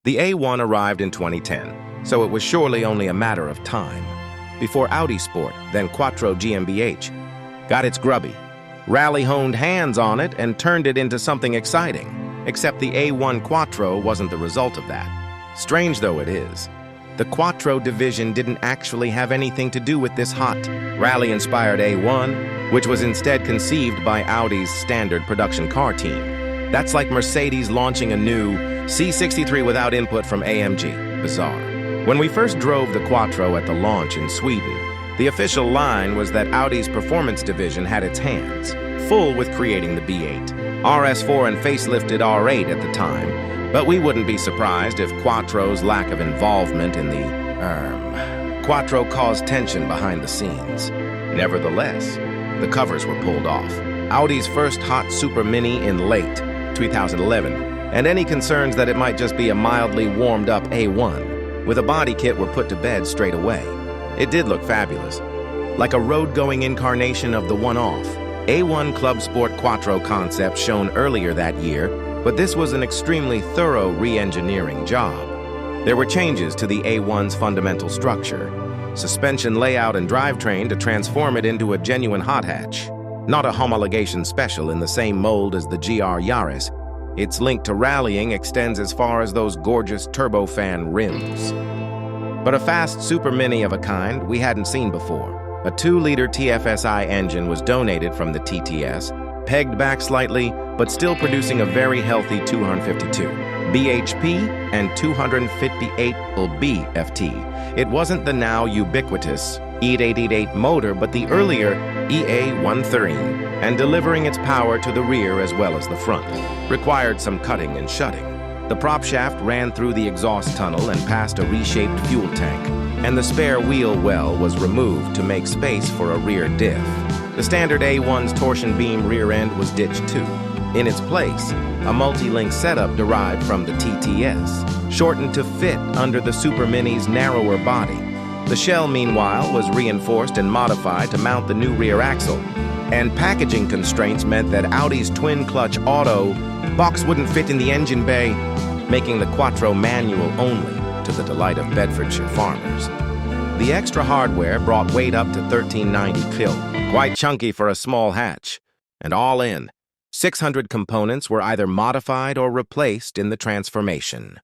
The A1 arrived in 2010, so it was surely only a matter of time before Audi Sport, then Quattro GmbH, got its grubby. Rally honed hands on it and turned it into something exciting, except the A1 Quattro wasn't the result of that. Strange though it is, the Quattro division didn't actually have anything to do with this hot, rally-inspired A1, which was instead conceived by Audi's standard production car team. That's like Mercedes launching a new C63 without input from AMG. Bizarre. When we first drove the Quattro at the launch in Sweden, the official line was that Audi's performance division had its hands full with creating the B8 RS4 and facelifted R8 at the time, but we wouldn't be surprised if Quattro's lack of involvement in the Quattro caused tension behind the scenes. Nevertheless, the covers were pulled off. Audi's first hot supermini in late 2011, and any concerns that it might just be a mildly warmed-up A1 with a body kit were put to bed straight away. It did look fabulous, like a road-going incarnation of the one-off A1 Club Sport Quattro concept shown earlier that year, but this was an extremely thorough re-engineering job. There were changes to the A1's fundamental structure, suspension layout and drivetrain to transform it into a genuine hot hatch. Not a homologation special in the same mold as the GR Yaris, its link to rallying extends as far as those gorgeous turbofan rims. But a fast supermini of a kind we hadn't seen before. A 2-liter TFSI engine was donated from the TTS, pegged back slightly, but still producing a very healthy 252 bhp and 258 lb-ft. It wasn't the now ubiquitous E888 motor, but the earlier EA113, and delivering its power to the rear as well as the front required some cutting and shutting. The prop shaft ran through the exhaust tunnel and past a reshaped fuel tank, and the spare wheel well was removed to make space for a rear diff. The standard A1's torsion beam rear end was ditched too. In its place, a multi-link setup derived from the TTS, shortened to fit under the Supermini's narrower body. The shell, meanwhile, was reinforced and modified to mount the new rear axle, and packaging constraints meant that Audi's twin-clutch auto box wouldn't fit in the engine bay, making the Quattro manual only, to the delight of Bedfordshire farmers. The extra hardware brought weight up to 1390 kg, quite chunky for a small hatch, and all in, 600 components were either modified or replaced in the transformation.